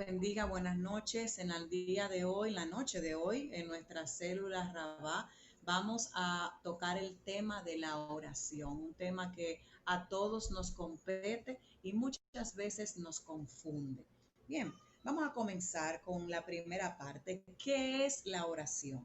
bendiga, buenas noches. En el día de hoy, la noche de hoy, en nuestra célula Rabá, vamos a tocar el tema de la oración, un tema que a todos nos compete y muchas veces nos confunde. Bien, vamos a comenzar con la primera parte. ¿Qué es la oración?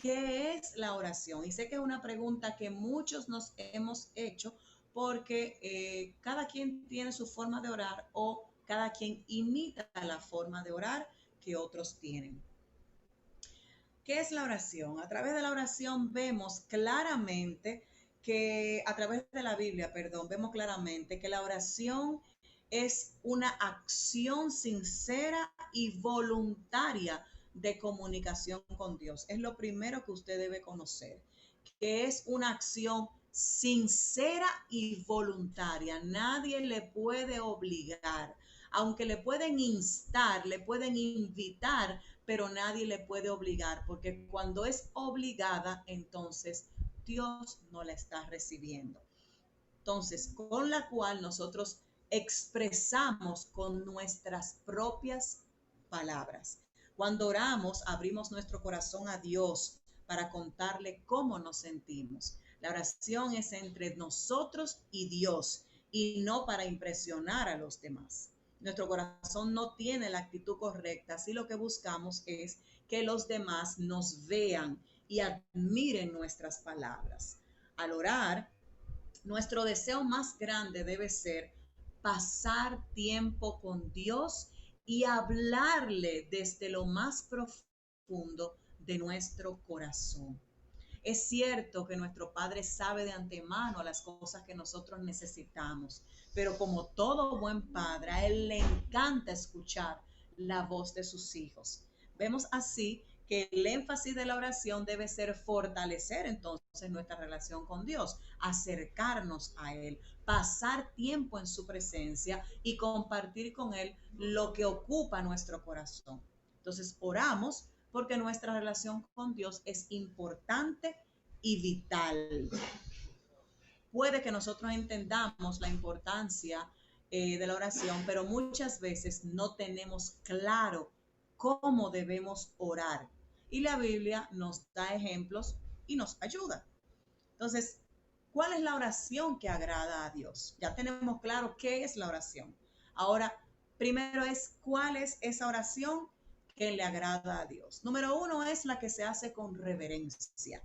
¿Qué es la oración? Y sé que es una pregunta que muchos nos hemos hecho porque cada quien tiene su forma de orar o cada quien imita la forma de orar que otros tienen. ¿Qué es la oración? A través de la oración vemos claramente a través de la Biblia, perdón, vemos claramente que la oración es una acción sincera y voluntaria de comunicación con Dios. Es lo primero que usted debe conocer, que es una acción sincera y voluntaria. Nadie le puede obligar, aunque le pueden instar, le pueden invitar, pero nadie le puede obligar, porque cuando es obligada, entonces Dios no la está recibiendo. Entonces, con la cual nosotros expresamos con nuestras propias palabras. Cuando oramos, abrimos nuestro corazón a Dios para contarle cómo nos sentimos. La oración es entre nosotros y Dios y no para impresionar a los demás. Nuestro corazón no tiene la actitud correcta, así lo que buscamos es que los demás nos vean y admiren nuestras palabras. Al orar, nuestro deseo más grande debe ser pasar tiempo con Dios y hablarle desde lo más profundo de nuestro corazón. Es cierto que nuestro Padre sabe de antemano las cosas que nosotros necesitamos, pero como todo buen padre, a Él le encanta escuchar la voz de sus hijos. Vemos así que el énfasis de la oración debe ser fortalecer entonces nuestra relación con Dios, acercarnos a Él, pasar tiempo en su presencia y compartir con Él lo que ocupa nuestro corazón. Entonces oramos porque nuestra relación con Dios es importante y vital. Puede que nosotros entendamos la importancia de la oración, pero muchas veces no tenemos claro cómo debemos orar. Y la Biblia nos da ejemplos y nos ayuda. Entonces, ¿cuál es la oración que agrada a Dios? Ya tenemos claro qué es la oración. Ahora, primero es cuál es esa oración que le agrada a Dios. Número uno es la que se hace con reverencia.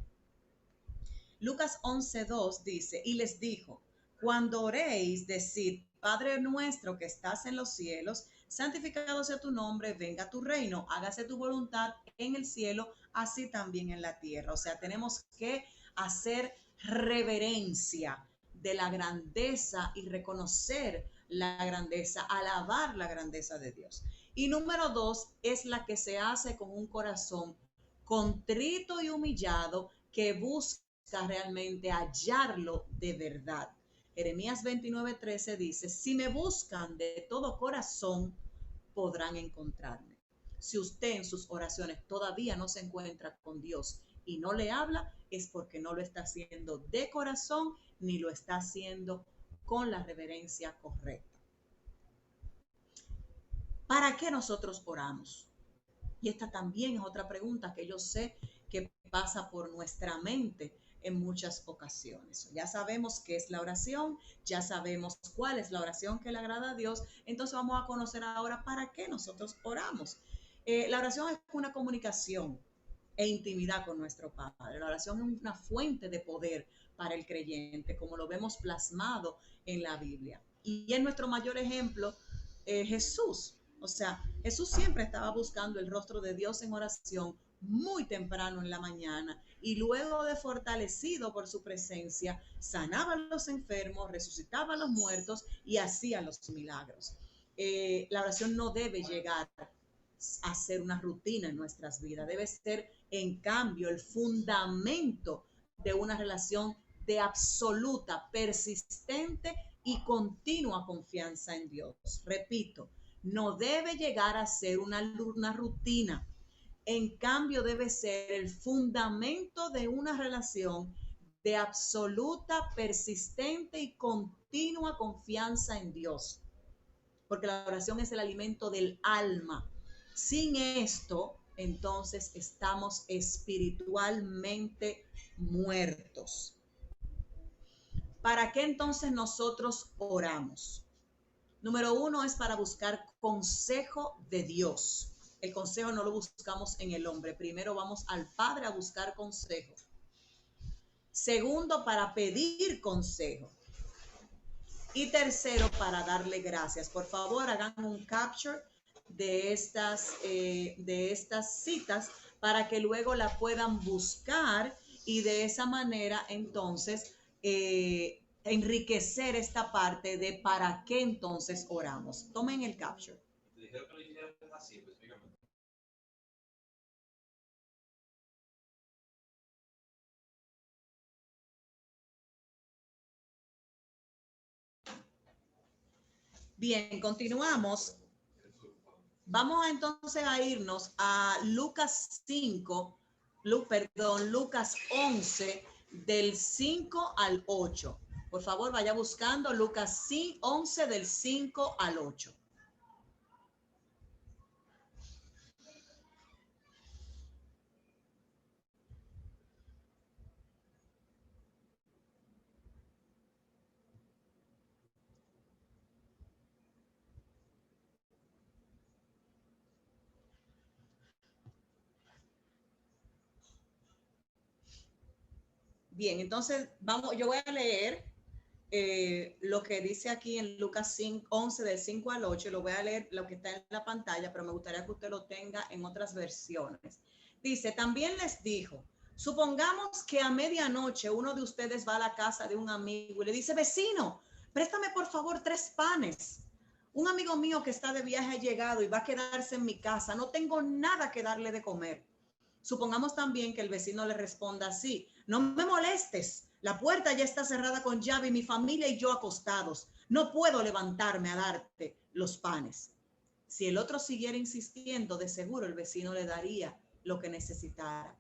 Lucas 11:2 dice, y les dijo, cuando oréis, decid, Padre nuestro que estás en los cielos, santificado sea tu nombre, venga tu reino, hágase tu voluntad en el cielo, así también en la tierra. O sea, tenemos que hacer reverencia de la grandeza y reconocer la grandeza, alabar la grandeza de Dios. Y número dos es la que se hace con un corazón contrito y humillado que busca realmente hallarlo de verdad. Jeremías 29:13 dice, si me buscan de todo corazón, podrán encontrarme. Si usted en sus oraciones todavía no se encuentra con Dios y no le habla, es porque no lo está haciendo de corazón ni lo está haciendo con la reverencia correcta. ¿Para qué nosotros oramos? Y esta también es otra pregunta que yo sé que pasa por nuestra mente en muchas ocasiones. Ya sabemos qué es la oración, ya sabemos cuál es la oración que le agrada a Dios, entonces vamos a conocer ahora para qué nosotros oramos. La oración es una comunicación e intimidad con nuestro Padre. La oración es una fuente de poder para el creyente, como lo vemos plasmado en la Biblia. Y es nuestro mayor ejemplo, Jesús. O sea, Jesús siempre estaba buscando el rostro de Dios en oración muy temprano en la mañana y luego de fortalecido por su presencia, sanaba a los enfermos, resucitaba a los muertos y hacía los milagros. La oración no debe llegar a ser una rutina en nuestras vidas, debe ser en cambio el fundamento de una relación de absoluta, persistente y continua confianza en Dios. Repito, no debe llegar a ser una rutina. En cambio, debe ser el fundamento de una relación de absoluta, persistente y continua confianza en Dios. porque la oración es el alimento del alma. Sin esto, entonces estamos espiritualmente muertos. ¿Para qué entonces nosotros oramos? Número uno es para buscar consejo de Dios. El consejo no lo buscamos en el hombre. Primero vamos al Padre a buscar consejo. Segundo, para pedir consejo. Y tercero, para darle gracias. Por favor, hagan un capture de estas citas para que luego la puedan buscar y de esa manera entonces enriquecer esta parte de para qué entonces oramos. Tomen el capture. Bien, continuamos. Vamos entonces a irnos a Lucas 5, Lucas 11, del 5 al 8. Por favor, vaya buscando Lucas 11 del 5 al 8. Bien, entonces vamos, yo voy a leer lo que dice aquí en Lucas 5, 11 del 5 al 8, lo voy a leer lo que está en la pantalla, pero me gustaría que usted lo tenga en otras versiones. Dice, también les dijo, supongamos que a medianoche uno de ustedes va a la casa de un amigo y le dice, vecino, préstame por favor 3 panes. Un amigo mío que está de viaje ha llegado y va a quedarse en mi casa, no tengo nada que darle de comer. Supongamos también que el vecino le responda así, no me molestes, la puerta ya está cerrada con llave y mi familia y yo acostados, no puedo levantarme a darte los panes. Si el otro siguiera insistiendo, de seguro el vecino le daría lo que necesitara.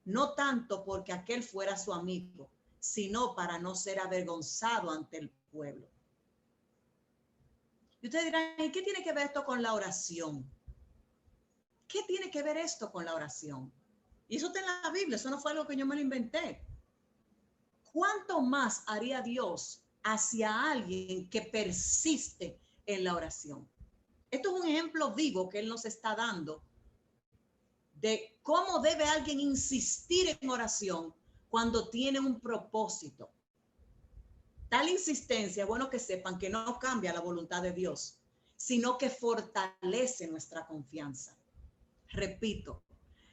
No tanto porque aquel fuera su amigo, sino para no ser avergonzado ante el pueblo. Y ustedes dirán, ¿y qué tiene que ver esto con la oración? ¿Qué tiene que ver esto con la oración? Y eso está en la Biblia, eso no fue algo que yo me lo inventé. ¿Cuánto más haría Dios hacia alguien que persiste en la oración? Esto es un ejemplo vivo que Él nos está dando de cómo debe alguien insistir en oración cuando tiene un propósito. Tal insistencia, bueno que sepan que no cambia la voluntad de Dios, sino que fortalece nuestra confianza. Repito,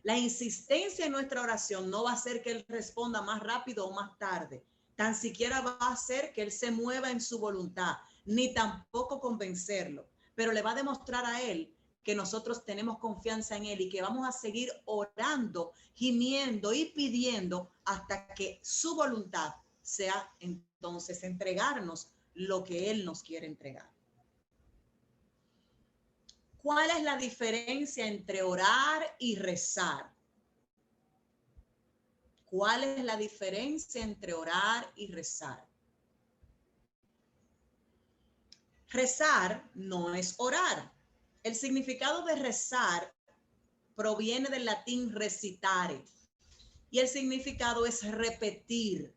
la insistencia en nuestra oración no va a hacer que Él responda más rápido o más tarde. Tan siquiera va a hacer que Él se mueva en su voluntad, ni tampoco convencerlo. Pero le va a demostrar a Él que nosotros tenemos confianza en Él y que vamos a seguir orando, gimiendo y pidiendo hasta que su voluntad sea entonces entregarnos lo que Él nos quiere entregar. ¿Cuál es la diferencia entre orar y rezar? ¿Cuál es la diferencia entre orar y rezar? Rezar no es orar. El significado de rezar proviene del latín recitare y el significado es repetir.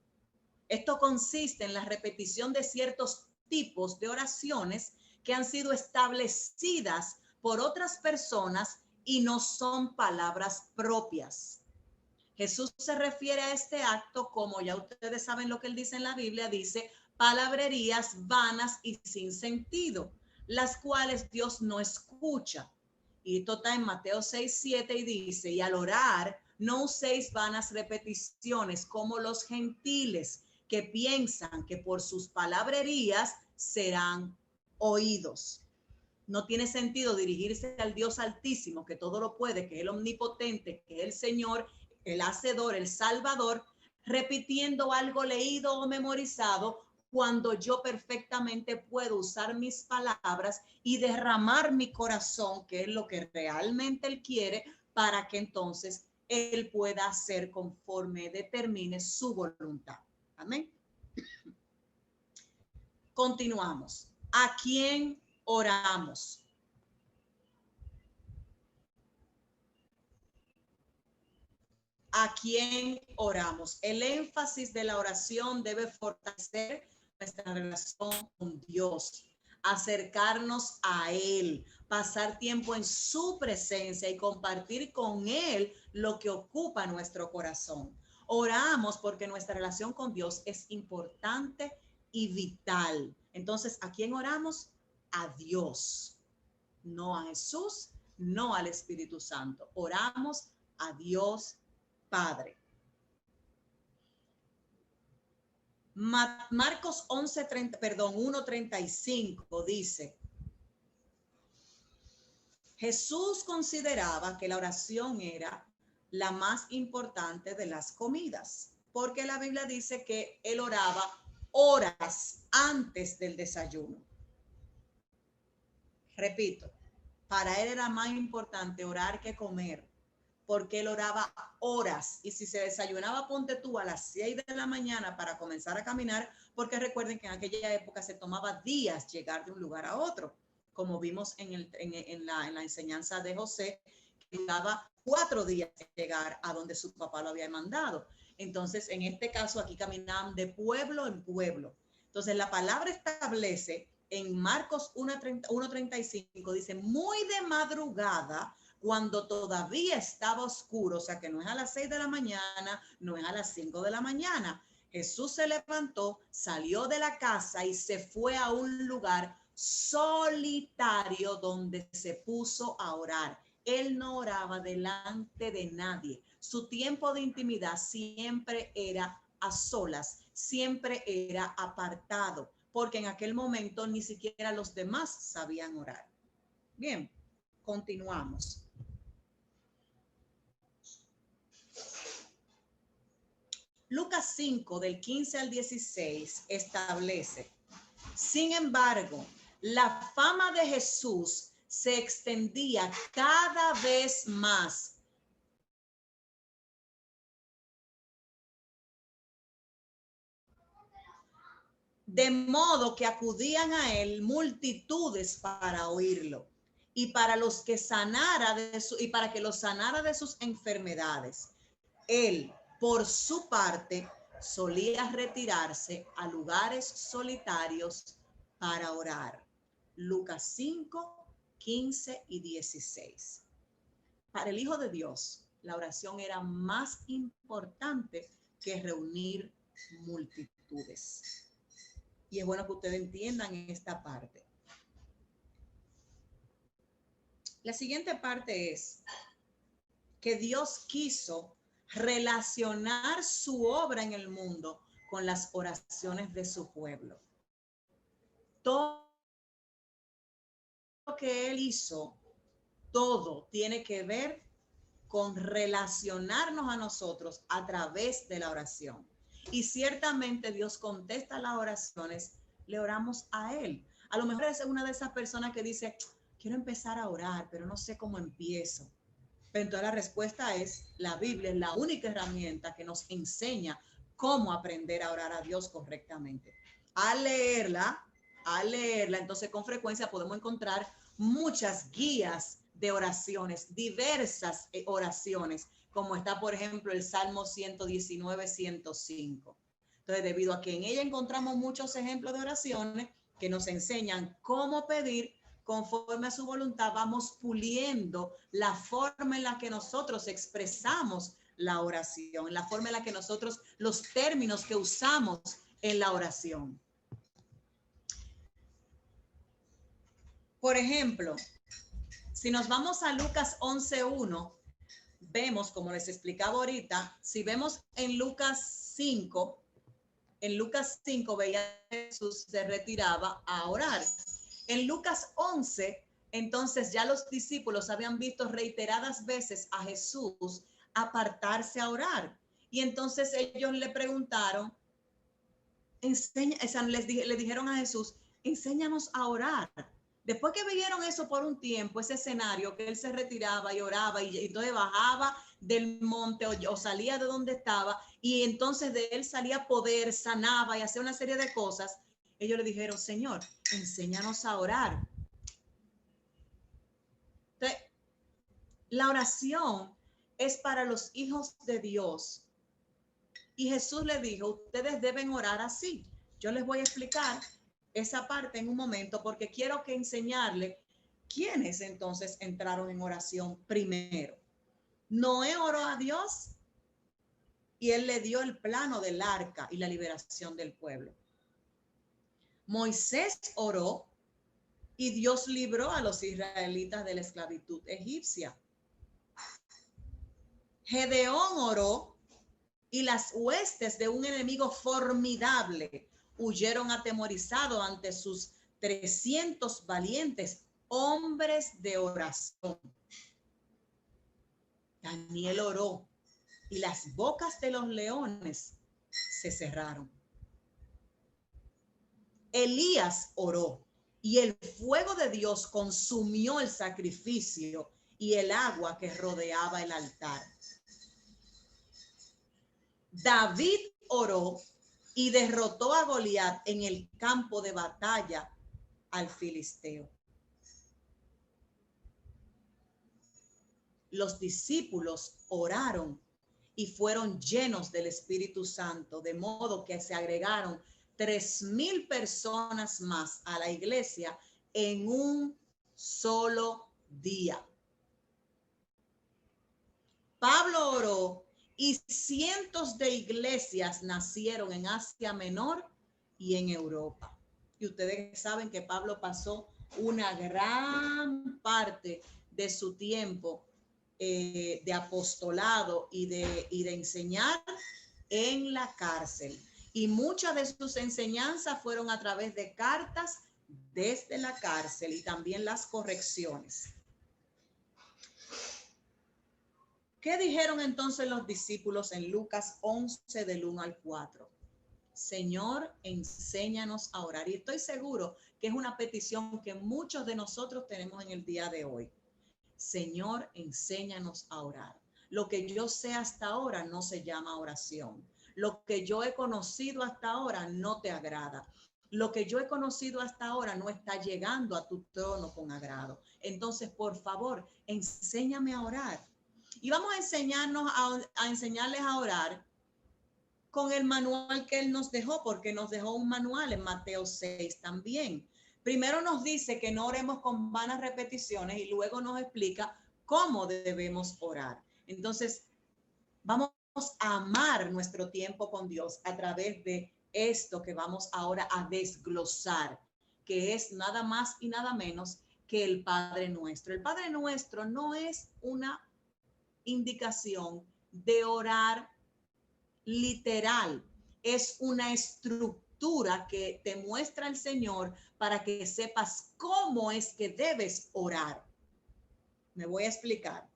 Esto consiste en la repetición de ciertos tipos de oraciones que han sido establecidas por otras personas y no son palabras propias. Jesús se refiere a este acto como ya ustedes saben lo que él dice en la Biblia, dice palabrerías vanas y sin sentido, las cuales Dios no escucha. Y esto está en Mateo 6:7 y dice, y al orar no uséis vanas repeticiones como los gentiles que piensan que por sus palabrerías serán oídos. No tiene sentido dirigirse al Dios altísimo, que todo lo puede, que es el omnipotente, que es el Señor, el hacedor, el salvador, repitiendo algo leído o memorizado cuando yo perfectamente puedo usar mis palabras y derramar mi corazón, que es lo que realmente Él quiere, para que entonces Él pueda hacer conforme determine su voluntad. Amén. Continuamos. ¿A quién oramos? ¿A quién oramos? El énfasis de la oración debe fortalecer nuestra relación con Dios, acercarnos a Él, pasar tiempo en su presencia y compartir con Él lo que ocupa nuestro corazón. Oramos porque nuestra relación con Dios es importante y vital. Entonces, ¿a quién oramos? A Dios, no a Jesús, no al Espíritu Santo. Oramos a Dios Padre. Marcos 1:35 dice: Jesús consideraba que la oración era la más importante de las comidas, porque la Biblia dice que él oraba horas antes del desayuno. Repito, para él era más importante orar que comer, porque él oraba horas, y si se desayunaba, ponte tú a las 6 de la mañana para comenzar a caminar, porque recuerden que en aquella época se tomaba días llegar de un lugar a otro, como vimos en la enseñanza de José, que llevaba 4 días de llegar a donde su papá lo había mandado. Entonces, en este caso, aquí caminaban de pueblo en pueblo. Entonces, la palabra establece en Marcos 1:35, dice: muy de madrugada, cuando todavía estaba oscuro, o sea que no es a las 6 de la mañana, no es a las 5 de la mañana. Jesús se levantó, salió de la casa y se fue a un lugar solitario donde se puso a orar. Él no oraba delante de nadie. Su tiempo de intimidad siempre era a solas, siempre era apartado, porque en aquel momento ni siquiera los demás sabían orar. Bien, continuamos. Lucas 5, del 15 al 16, establece: sin embargo, la fama de Jesús se extendía cada vez más. De modo que acudían a él multitudes para oírlo y para los que sanara y para que los sanara de sus enfermedades. Él, por su parte, solía retirarse a lugares solitarios para orar. Lucas 5, 15 y 16. Para el Hijo de Dios, la oración era más importante que reunir multitudes. Y es bueno que ustedes entiendan esta parte. La siguiente parte es que Dios quiso relacionar su obra en el mundo con las oraciones de su pueblo. Todo lo que él hizo, todo tiene que ver con relacionarnos a nosotros a través de la oración. Y ciertamente Dios contesta las oraciones, le oramos a él. A lo mejor es una de esas personas que dice: quiero empezar a orar, pero no sé cómo empiezo. Pero entonces la respuesta es: la Biblia es la única herramienta que nos enseña cómo aprender a orar a Dios correctamente. Al leerla, entonces con frecuencia podemos encontrar muchas guías de oraciones, diversas oraciones, como está, por ejemplo, el Salmo 119, 105. Entonces, debido a que en ella encontramos muchos ejemplos de oraciones que nos enseñan cómo pedir conforme a su voluntad, vamos puliendo la forma en la que nosotros expresamos la oración, la forma en la que nosotros, los términos que usamos en la oración. Por ejemplo, si nos vamos a Lucas 11:1, vemos, como les explicaba ahorita, si vemos en Lucas 5 veía que Jesús se retiraba a orar. En Lucas 11, entonces ya los discípulos habían visto reiteradas veces a Jesús apartarse a orar. Y entonces ellos le preguntaron, le dijeron a Jesús: enséñanos a orar. Después que vieron eso por un tiempo, ese escenario, que él se retiraba y oraba y entonces bajaba del monte o salía de donde estaba y entonces de él salía poder, sanaba y hacía una serie de cosas, ellos le dijeron: Señor, enséñanos a orar. La oración es para los hijos de Dios. Y Jesús le dijo, ustedes deben orar así. Yo les voy a explicar esa parte en un momento porque quiero que enseñarle quiénes entonces entraron en oración primero. Noé oró a Dios y él le dio el plano del arca y la liberación del pueblo. Moisés oró y Dios libró a los israelitas de la esclavitud egipcia. Gedeón oró y las huestes de un enemigo formidable huyeron atemorizados ante sus 300 valientes hombres de oración. Daniel oró y las bocas de los leones se cerraron. Elías oró y el fuego de Dios consumió el sacrificio y el agua que rodeaba el altar. David oró y derrotó a Goliat en el campo de batalla al filisteo. Los discípulos oraron y fueron llenos del Espíritu Santo, de modo que se agregaron 3,000 personas más a la iglesia en un solo día. Pablo oró y cientos de iglesias nacieron en Asia Menor y en Europa. Y ustedes saben que Pablo pasó una gran parte de su tiempo de apostolado y de enseñar en la cárcel. Y muchas de sus enseñanzas fueron a través de cartas desde la cárcel y también las correcciones. ¿Qué dijeron entonces los discípulos en Lucas 11 del 1 al 4? Señor, enséñanos a orar. Y estoy seguro que es una petición que muchos de nosotros tenemos en el día de hoy. Señor, enséñanos a orar. Lo que yo sé hasta ahora no se llama oración. Lo que yo he conocido hasta ahora no te agrada. Lo que yo he conocido hasta ahora no está llegando a tu trono con agrado. Entonces, por favor, enséñame a orar. Y vamos a enseñarles a orar con el manual que él nos dejó, porque nos dejó un manual en Mateo 6 también. Primero nos dice que no oremos con vanas repeticiones y luego nos explica cómo debemos orar. Entonces, vamos a amar nuestro tiempo con Dios a través de esto que vamos ahora a desglosar, que es nada más y nada menos que el Padre Nuestro. El Padre Nuestro no es una indicación de orar literal, es una estructura que te muestra el Señor para que sepas cómo es que debes orar. Me voy a explicar.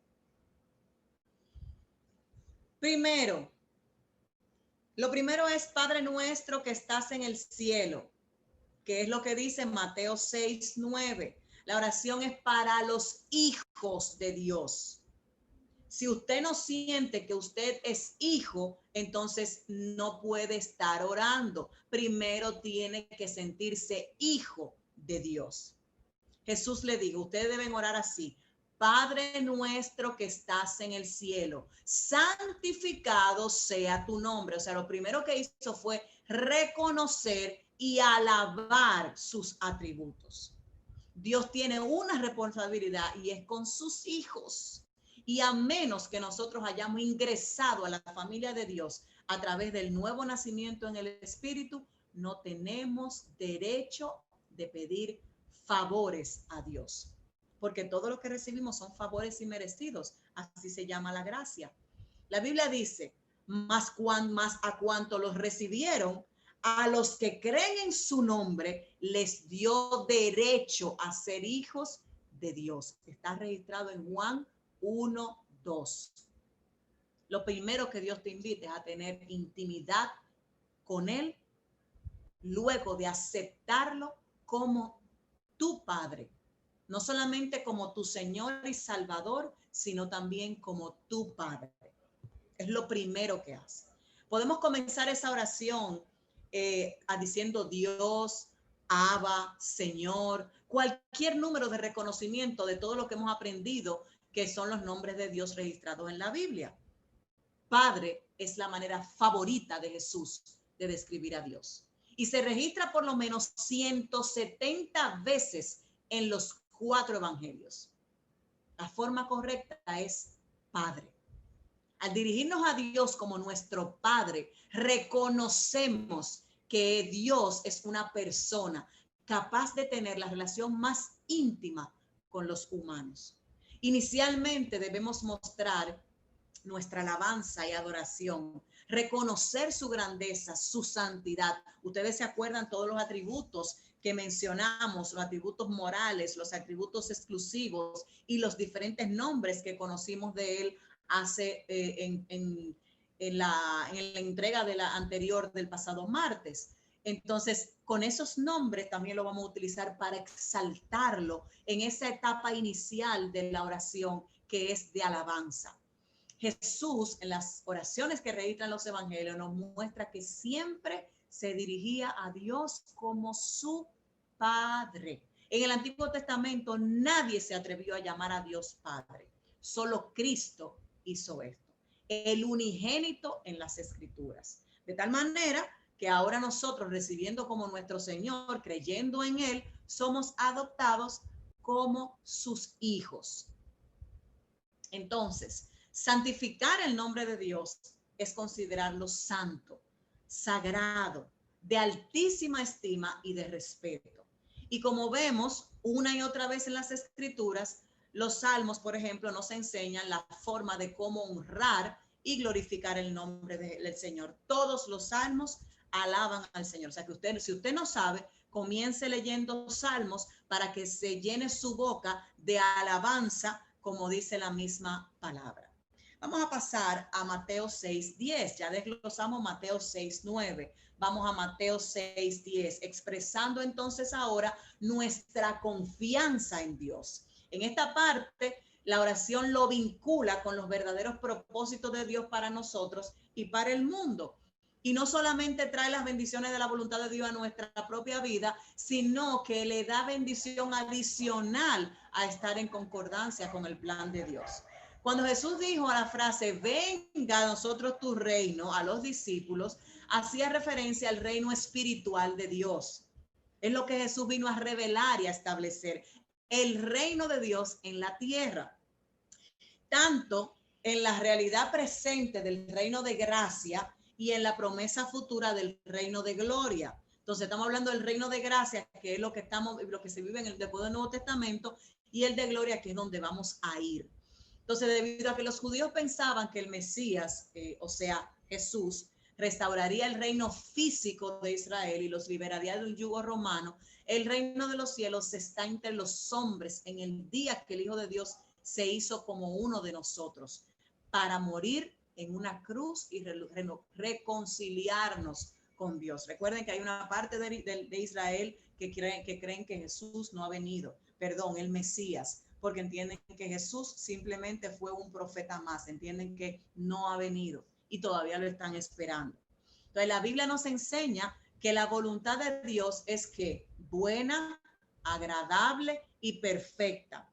Primero, lo primero es Padre nuestro que estás en el cielo, que es lo que dice Mateo 6:9. La oración es para los hijos de Dios. Si usted no siente que usted es hijo, entonces no puede estar orando. Primero tiene que sentirse hijo de Dios. Jesús le dijo, ustedes deben orar así. Padre nuestro que estás en el cielo, santificado sea tu nombre. O sea, lo primero que hizo fue reconocer y alabar sus atributos. Dios tiene una responsabilidad y es con sus hijos. Y a menos que nosotros hayamos ingresado a la familia de Dios a través del nuevo nacimiento en el Espíritu, no tenemos derecho de pedir favores a Dios. Porque todo lo que recibimos son favores inmerecidos. Así se llama la gracia. La Biblia dice, más a cuanto los recibieron, a los que creen en su nombre, les dio derecho a ser hijos de Dios. Está registrado en Juan 1:2. Lo primero que Dios te invita es a tener intimidad con Él, luego de aceptarlo como tu Padre, no solamente como tu Señor y Salvador, sino también como tu Padre. Es lo primero que hace. Podemos comenzar esa oración diciendo Dios, Abba, Señor, cualquier número de reconocimiento de todo lo que hemos aprendido que son los nombres de Dios registrados en la Biblia. Padre es la manera favorita de Jesús de describir a Dios. Y se registra por lo menos 170 veces en los 4 evangelios. La forma correcta es Padre. Al dirigirnos a Dios como nuestro Padre, reconocemos que Dios es una persona capaz de tener la relación más íntima con los humanos. Inicialmente debemos mostrar nuestra alabanza y adoración, reconocer su grandeza, su santidad. Ustedes se acuerdan todos los atributos que mencionamos, los atributos morales, los atributos exclusivos y los diferentes nombres que conocimos de él hace en la entrega de la anterior del pasado martes. Entonces, con esos nombres también lo vamos a utilizar para exaltarlo en esa etapa inicial de la oración que es de alabanza. Jesús, en las oraciones que registran los evangelios, nos muestra que siempre se dirigía a Dios como su Padre. En el Antiguo Testamento nadie se atrevió a llamar a Dios Padre. Solo Cristo hizo esto, el unigénito en las Escrituras. De tal manera que ahora nosotros, recibiendo como nuestro Señor, creyendo en Él, somos adoptados como sus hijos. Entonces, santificar el nombre de Dios es considerarlo santo, sagrado, de altísima estima y de respeto. Y como vemos una y otra vez en las Escrituras, los salmos, por ejemplo, nos enseñan la forma de cómo honrar y glorificar el nombre del Señor. Todos los salmos alaban al Señor. O sea que si usted no sabe, comience leyendo salmos para que se llene su boca de alabanza, como dice la misma palabra. Vamos a pasar a Mateo 6:10. Ya desglosamos Mateo 6:9. Vamos a Mateo 6:10, expresando entonces ahora nuestra confianza en Dios. En esta parte, la oración lo vincula con los verdaderos propósitos de Dios para nosotros y para el mundo. Y no solamente trae las bendiciones de la voluntad de Dios a nuestra propia vida, sino que le da bendición adicional a estar en concordancia con el plan de Dios. Cuando Jesús dijo a la frase, venga a nosotros tu reino, a los discípulos, hacía referencia al reino espiritual de Dios. Es lo que Jesús vino a revelar y a establecer, el reino de Dios en la tierra. Tanto en la realidad presente del reino de gracia y en la promesa futura del reino de gloria. Entonces estamos hablando del reino de gracia, que es lo que se vive en el después del Nuevo Testamento, y el de gloria, que es donde vamos a ir. Entonces, debido a que los judíos pensaban que el Mesías, o sea, Jesús, restauraría el reino físico de Israel y los liberaría del yugo romano, el reino de los cielos está entre los hombres en el día que el Hijo de Dios se hizo como uno de nosotros para morir en una cruz y reconciliarnos con Dios. Recuerden que hay una parte de Israel que creen que Jesús no ha venido, perdón, el Mesías, porque entienden que Jesús simplemente fue un profeta más, entienden que no ha venido y todavía lo están esperando. Entonces la Biblia nos enseña que la voluntad de Dios es que buena, agradable y perfecta,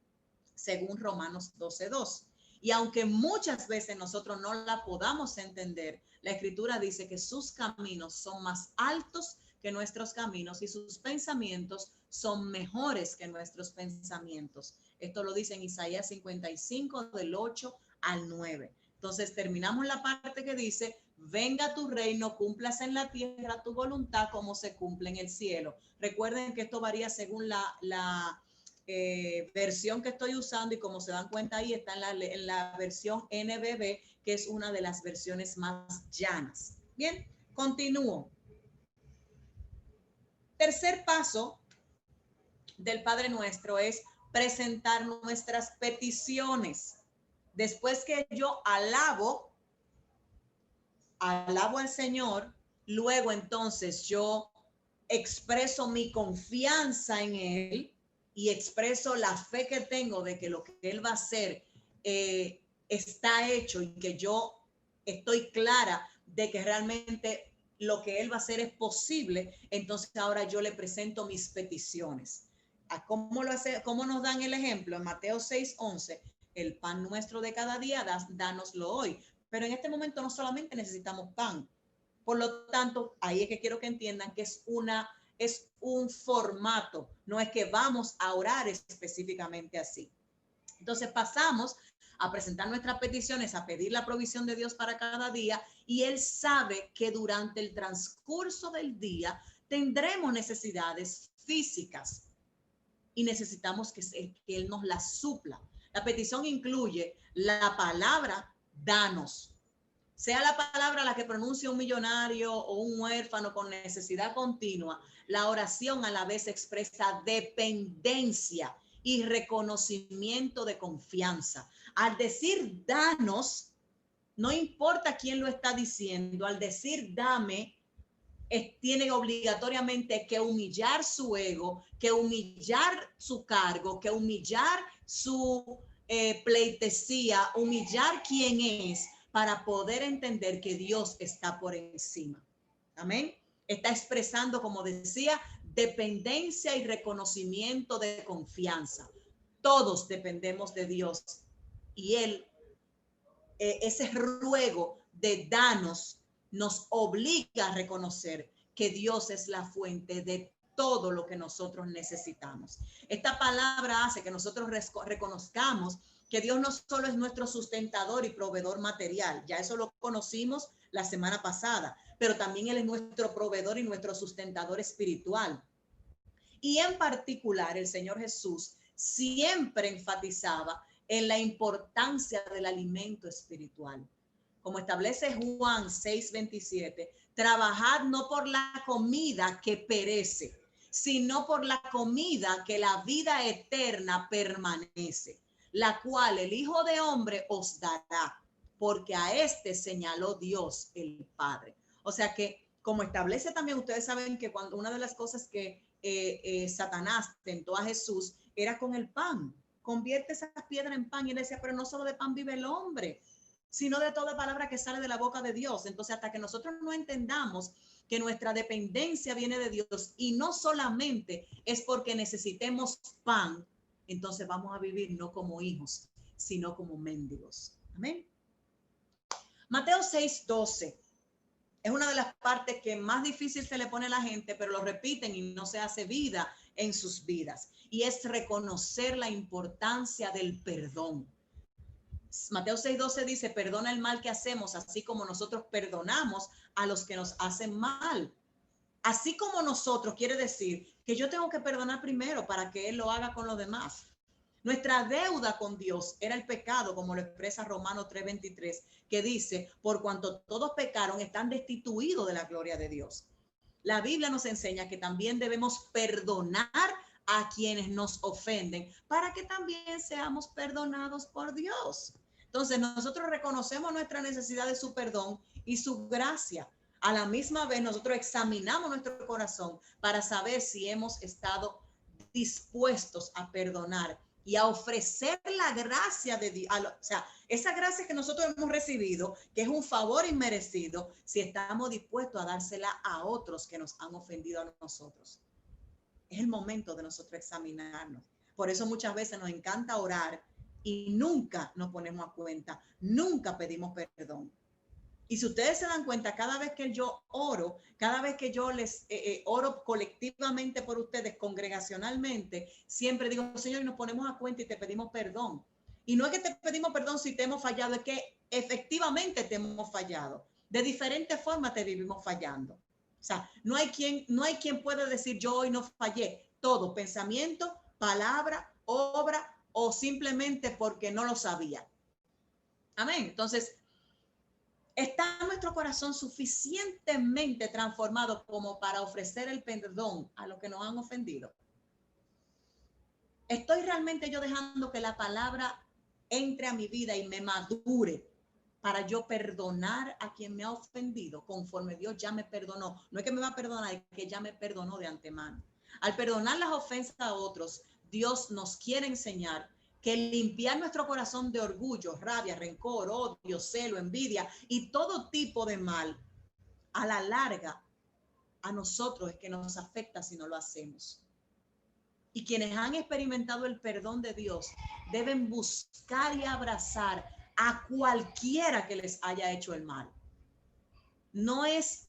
según Romanos 12:2. Y aunque muchas veces nosotros no la podamos entender, la Escritura dice que sus caminos son más altos que nuestros caminos y sus pensamientos son mejores que nuestros pensamientos. Esto lo dice en Isaías 55, del 8 al 9. Entonces terminamos la parte que dice, venga tu reino, cúmplase en la tierra tu voluntad como se cumple en el cielo. Recuerden que esto varía según la versión que estoy usando, y como se dan cuenta ahí está en la versión NBB, que es una de las versiones más llanas. Bien, continúo. Tercer paso del Padre Nuestro es presentar nuestras peticiones. Después que yo alabo al Señor, luego entonces yo expreso mi confianza en Él y expreso la fe que tengo de que lo que Él va a hacer está hecho, y que yo estoy clara de que realmente lo que Él va a hacer es posible. Entonces ahora yo le presento mis peticiones. ¿Cómo lo hace? ¿Cómo nos dan el ejemplo? En Mateo 6:11, el pan nuestro de cada día, dánoslo hoy. Pero en este momento no solamente necesitamos pan. Por lo tanto, ahí es que quiero que entiendan que es un formato, no es que vamos a orar específicamente así. Entonces pasamos a presentar nuestras peticiones, a pedir la provisión de Dios para cada día, y Él sabe que durante el transcurso del día tendremos necesidades físicas y necesitamos que Él nos las supla. La petición incluye la palabra danos, sea la palabra la que pronuncia un millonario o un huérfano con necesidad continua. La oración a la vez expresa dependencia y reconocimiento de confianza. Al decir danos, no importa quién lo está diciendo, al decir dame, tiene obligatoriamente que humillar su ego, que humillar su cargo, que humillar su pleitesía, humillar quién es, para poder entender que Dios está por encima. Amén. Está expresando, como decía, dependencia y reconocimiento de confianza. Todos dependemos de Dios y Él, ese ruego de danos, nos obliga a reconocer que Dios es la fuente de todo lo que nosotros necesitamos. Esta palabra hace que nosotros reconozcamos que Dios no solo es nuestro sustentador y proveedor material, ya eso lo conocimos la semana pasada, pero también Él es nuestro proveedor y nuestro sustentador espiritual. Y en particular, el Señor Jesús siempre enfatizaba en la importancia del alimento espiritual. Como establece Juan 6:27, trabajad no por la comida que perece, sino por la comida que la vida eterna permanece, la cual el Hijo de Hombre os dará, porque a este señaló Dios el Padre. O sea que, como establece también, ustedes saben que cuando una de las cosas que Satanás tentó a Jesús era con el pan. Convierte esa piedra en pan, y él decía, pero no solo de pan vive el hombre, sino de toda palabra que sale de la boca de Dios. Entonces, hasta que nosotros no entendamos que nuestra dependencia viene de Dios y no solamente es porque necesitemos pan, entonces vamos a vivir no como hijos, sino como mendigos. Amén. Mateo 6:12 es una de las partes que más difícil se le pone a la gente, pero lo repiten y no se hace vida en sus vidas. Y es reconocer la importancia del perdón. Mateo 6:12 dice, perdona el mal que hacemos, así como nosotros perdonamos a los que nos hacen mal. Así como nosotros quiere decir que yo tengo que perdonar primero para que Él lo haga con los demás. Nuestra deuda con Dios era el pecado, como lo expresa Romanos 3:23, que dice, por cuanto todos pecaron, están destituidos de la gloria de Dios. La Biblia nos enseña que también debemos perdonar a quienes nos ofenden para que también seamos perdonados por Dios. Entonces nosotros reconocemos nuestra necesidad de su perdón y su gracia. A la misma vez nosotros examinamos nuestro corazón para saber si hemos estado dispuestos a perdonar y a ofrecer la gracia de Dios, o sea, esa gracia que nosotros hemos recibido, que es un favor inmerecido, si estamos dispuestos a dársela a otros que nos han ofendido a nosotros. Es el momento de nosotros examinarnos. Por eso muchas veces nos encanta orar y nunca nos ponemos a cuenta, nunca pedimos perdón. Y si ustedes se dan cuenta, cada vez que yo oro, cada vez que yo les oro colectivamente por ustedes, congregacionalmente, siempre digo, Señor, y nos ponemos a cuenta y te pedimos perdón. Y no es que te pedimos perdón si te hemos fallado, es que efectivamente te hemos fallado. De diferentes formas te vivimos fallando. O sea, no hay quien pueda decir, yo hoy no fallé. Todo, pensamiento, palabra, obra, o simplemente porque no lo sabía. Amén. Entonces, ¿está nuestro corazón suficientemente transformado como para ofrecer el perdón a los que nos han ofendido? ¿Estoy realmente yo dejando que la palabra entre a mi vida y me madure para yo perdonar a quien me ha ofendido conforme Dios ya me perdonó? No es que me va a perdonar, es que ya me perdonó de antemano. Al perdonar las ofensas a otros, Dios nos quiere enseñar que limpiar nuestro corazón de orgullo, rabia, rencor, odio, celo, envidia y todo tipo de mal, a la larga, a nosotros es que nos afecta si no lo hacemos. Y quienes han experimentado el perdón de Dios deben buscar y abrazar a cualquiera que les haya hecho el mal. No es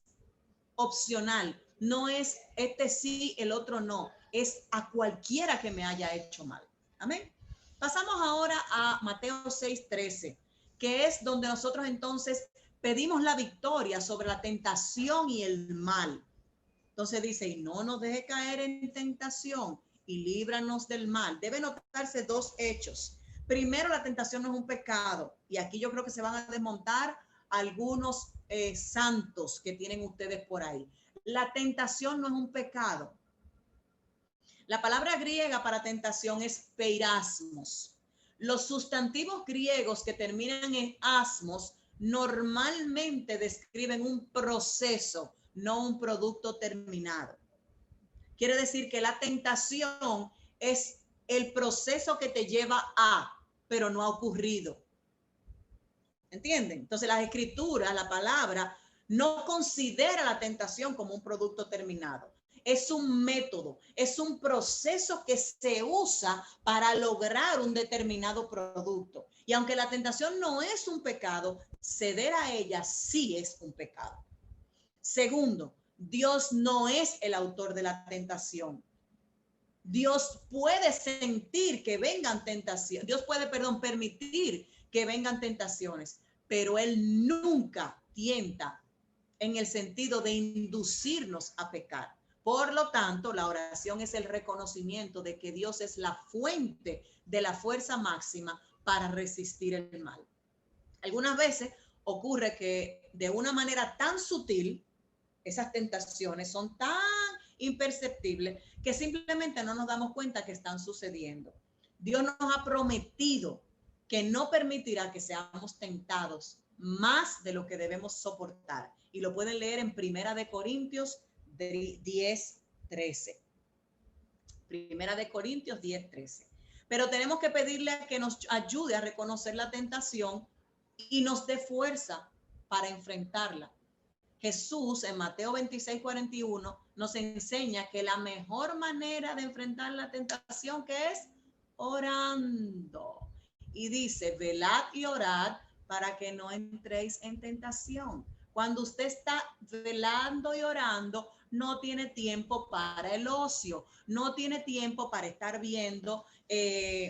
opcional, no es este sí, el otro no, es a cualquiera que me haya hecho mal. Amén. Pasamos ahora a Mateo 6:13, que es donde nosotros entonces pedimos la victoria sobre la tentación y el mal. Entonces dice, y no nos deje caer en tentación y líbranos del mal. Debe notarse dos hechos. Primero, la tentación no es un pecado. Y aquí yo creo que se van a desmontar algunos santos que tienen ustedes por ahí. La tentación no es un pecado. La palabra griega para tentación es peirasmos. Los sustantivos griegos que terminan en asmos normalmente describen un proceso, no un producto terminado. Quiere decir que la tentación es el proceso que te lleva a, pero no ha ocurrido. ¿Entienden? Entonces las escrituras, la palabra, no considera la tentación como un producto terminado. Es un método, es un proceso que se usa para lograr un determinado producto. Y aunque la tentación no es un pecado, ceder a ella sí es un pecado. Segundo, Dios no es el autor de la tentación. Dios puede sentir que vengan tentaciones, Dios puede, permitir que vengan tentaciones, pero Él nunca tienta en el sentido de inducirnos a pecar. Por lo tanto, la oración es el reconocimiento de que Dios es la fuente de la fuerza máxima para resistir el mal. Algunas veces ocurre que de una manera tan sutil, esas tentaciones son tan imperceptibles que simplemente no nos damos cuenta que están sucediendo. Dios nos ha prometido que no permitirá que seamos tentados más de lo que debemos soportar. Y lo pueden leer en Primera de Corintios 10:13. Primera de Corintios 10:13. Pero tenemos que pedirle a que nos ayude a reconocer la tentación y nos dé fuerza para enfrentarla. Jesús en Mateo 26:41 nos enseña que la mejor manera de enfrentar la tentación que es orando. Y dice, velad y orad para que no entréis en tentación. Cuando usted está velando y orando, no tiene tiempo para el ocio, no tiene tiempo para estar viendo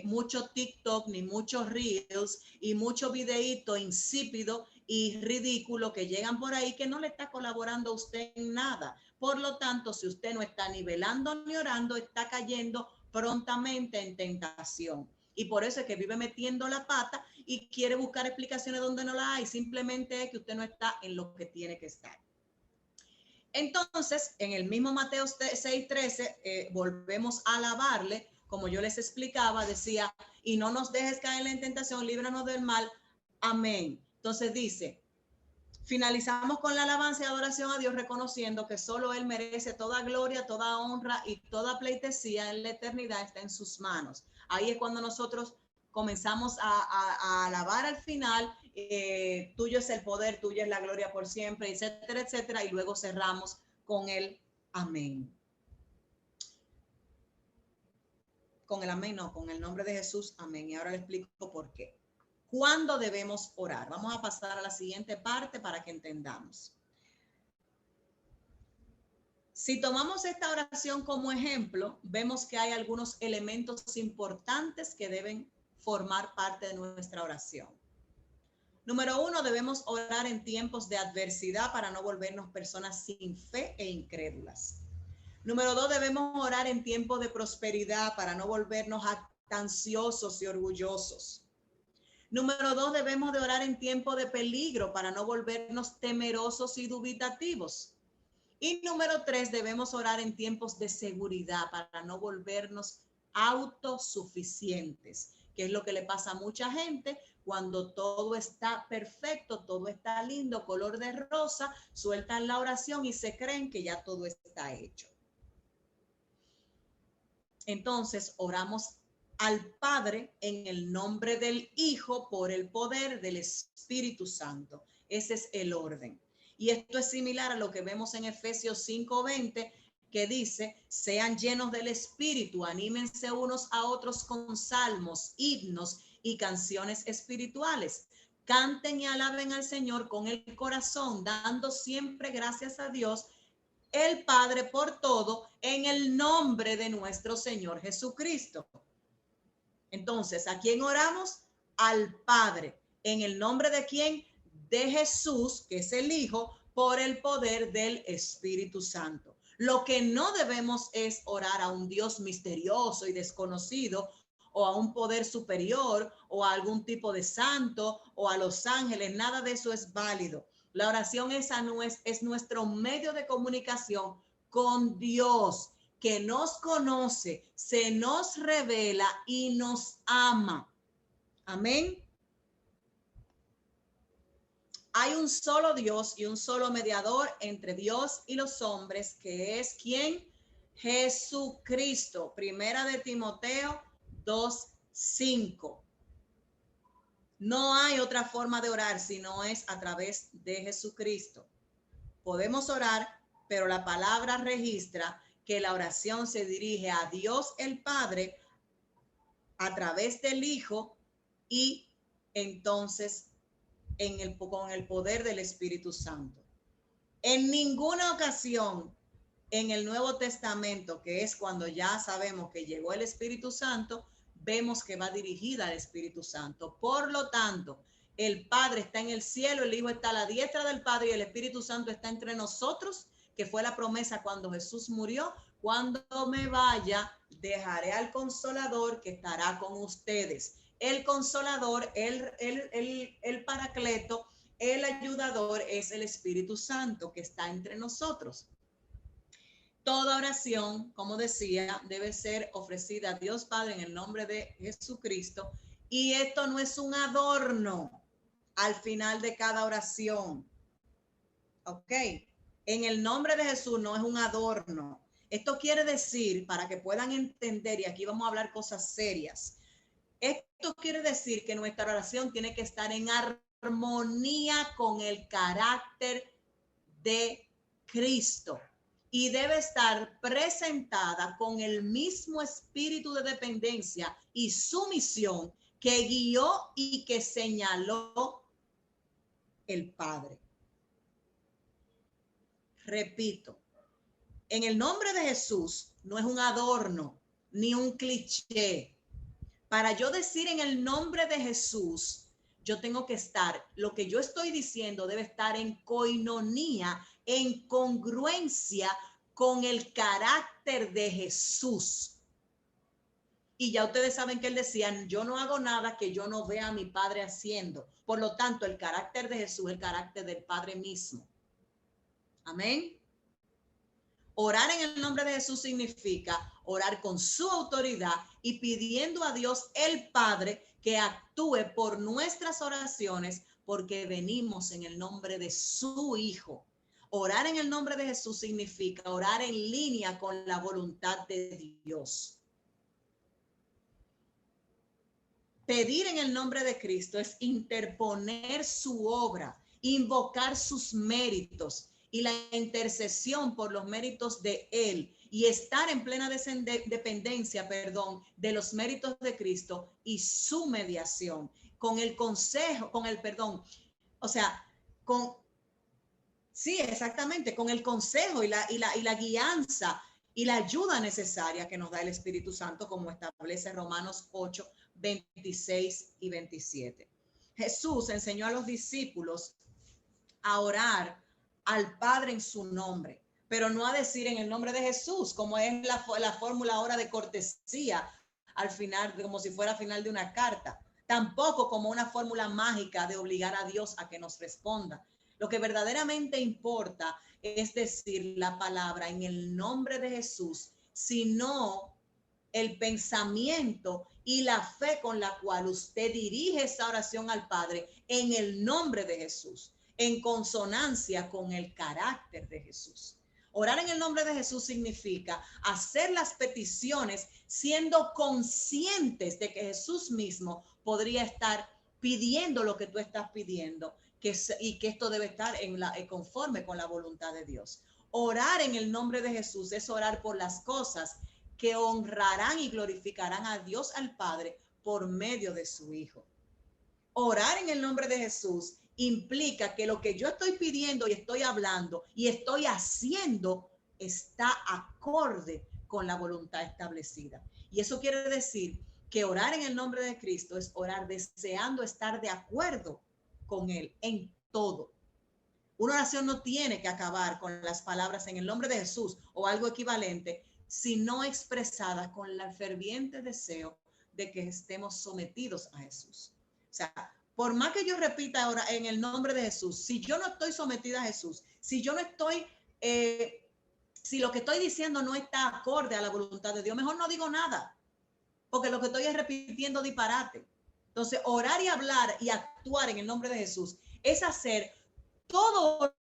mucho TikTok ni muchos reels y mucho videíto insípido y ridículo que llegan por ahí que no le está colaborando a usted en nada. Por lo tanto, si usted no está ni velando ni orando, está cayendo prontamente en tentación. Y por eso es que vive metiendo la pata y quiere buscar explicaciones donde no la hay. Simplemente es que usted no está en lo que tiene que estar. Entonces, en el mismo Mateo 6:13, volvemos a alabarle, como yo les explicaba, decía, y no nos dejes caer en tentación, líbranos del mal. Amén. Entonces dice, finalizamos con la alabanza y adoración a Dios, reconociendo que solo Él merece toda gloria, toda honra y toda pleitesía en la eternidad está en sus manos. Ahí es cuando nosotros comenzamos a alabar al final, tuyo es el poder, tuya es la gloria por siempre, etcétera, etcétera, y luego cerramos con el amén. Con el amén, no, con el nombre de Jesús, amén. Y ahora le explico por qué. ¿Cuándo debemos orar? Vamos a pasar a la siguiente parte para que entendamos. Si tomamos esta oración como ejemplo, vemos que hay algunos elementos importantes que deben formar parte de nuestra oración. Número 1, debemos orar en tiempos de adversidad para no volvernos personas sin fe e incrédulas. Número 2, debemos orar en tiempos de prosperidad para no volvernos ansiosos y orgullosos. Número 2, debemos de orar en tiempo de peligro para no volvernos temerosos y dubitativos. Y número 3, debemos orar en tiempos de seguridad para no volvernos autosuficientes, que es lo que le pasa a mucha gente cuando todo está perfecto, todo está lindo, color de rosa, sueltan la oración y se creen que ya todo está hecho. Entonces oramos al Padre en el nombre del Hijo por el poder del Espíritu Santo. Ese es el orden. Y esto es similar a lo que vemos en Efesios 5:20, que dice: sean llenos del Espíritu, anímense unos a otros con salmos, himnos y canciones espirituales. Canten y alaben al Señor con el corazón, dando siempre gracias a Dios el Padre por todo, en el nombre de nuestro Señor Jesucristo. Entonces, ¿a quién oramos? Al Padre. ¿En el nombre de quién? De Jesús, que es el Hijo, por el poder del Espíritu Santo. Lo que no debemos es orar a un Dios misterioso y desconocido, o a un poder superior, o a algún tipo de santo, o a los ángeles. Nada de eso es válido. La oración es nuestro medio de comunicación con Dios, que nos conoce, se nos revela y nos ama. Amén. Hay un solo Dios y un solo mediador entre Dios y los hombres, que es ¿quién? Jesucristo. Primera de Timoteo 2:5. No hay otra forma de orar si no es a través de Jesucristo. Podemos orar, pero la palabra registra que la oración se dirige a Dios el Padre a través del Hijo y entonces con el poder del Espíritu Santo. En ninguna ocasión en el Nuevo Testamento, que es cuando ya sabemos que llegó el Espíritu Santo, vemos que va dirigida al Espíritu Santo. Por lo tanto, el Padre está en el cielo, el Hijo está a la diestra del Padre y el Espíritu Santo está entre nosotros, que fue la promesa cuando Jesús murió: cuando me vaya, dejaré al Consolador que estará con ustedes. El Consolador, el Paracleto, el ayudador es el Espíritu Santo que está entre nosotros. Toda oración, como decía, debe ser ofrecida a Dios Padre en el nombre de Jesucristo. Y esto no es un adorno al final de cada oración. ¿Ok? En el nombre de Jesús no es un adorno. Esto quiere decir, para que puedan entender, y aquí vamos a hablar cosas serias, esto quiere decir que nuestra oración tiene que estar en armonía con el carácter de Cristo y debe estar presentada con el mismo espíritu de dependencia y sumisión que guió y que señaló el Padre. Repito, en el nombre de Jesús no es un adorno ni un cliché. Para yo decir en el nombre de Jesús, yo tengo que estar, lo que yo estoy diciendo debe estar en coinonía, en congruencia con el carácter de Jesús. Y ya ustedes saben que él decía: yo no hago nada que yo no vea a mi Padre haciendo. Por lo tanto, el carácter de Jesús es el carácter del Padre mismo. Amén. Orar en el nombre de Jesús significa orar con su autoridad y pidiendo a Dios el Padre que actúe por nuestras oraciones, porque venimos en el nombre de su Hijo. Orar en el nombre de Jesús significa orar en línea con la voluntad de Dios. Pedir en el nombre de Cristo es interponer su obra, invocar sus méritos y la intercesión por los méritos de Él, y estar en plena dependencia, de los méritos de Cristo y su mediación, con el consejo, con el perdón, o sea, sí, exactamente, con el consejo y la guianza y la ayuda necesaria que nos da el Espíritu Santo, como establece Romanos 8, 26 y 27. Jesús enseñó a los discípulos a orar al Padre en su nombre, pero no a decir en el nombre de Jesús, como es la fórmula ahora de cortesía al final, como si fuera al final de una carta. Tampoco como una fórmula mágica de obligar a Dios a que nos responda. Lo que verdaderamente importa es decir la palabra en el nombre de Jesús, sino el pensamiento y la fe con la cual usted dirige esa oración al Padre en el nombre de Jesús, en consonancia con el carácter de Jesús. Orar en el nombre de Jesús significa hacer las peticiones siendo conscientes de que Jesús mismo podría estar pidiendo lo que tú estás pidiendo, y que esto debe estar conforme con la voluntad de Dios. Orar en el nombre de Jesús es orar por las cosas que honrarán y glorificarán a Dios al Padre por medio de su Hijo. Orar en el nombre de Jesús implica que lo que yo estoy pidiendo y estoy hablando y estoy haciendo está acorde con la voluntad establecida. Y eso quiere decir que orar en el nombre de Cristo es orar deseando estar de acuerdo con Él en todo. Una oración no tiene que acabar con las palabras en el nombre de Jesús o algo equivalente, sino expresadas con el ferviente deseo de que estemos sometidos a Jesús. O sea, por más que yo repita ahora en el nombre de Jesús, si yo no estoy sometida a Jesús, si yo no estoy, si lo que estoy diciendo no está acorde a la voluntad de Dios, mejor no digo nada, porque lo que estoy es repitiendo disparate. Entonces, orar y hablar y actuar en el nombre de Jesús es hacer todo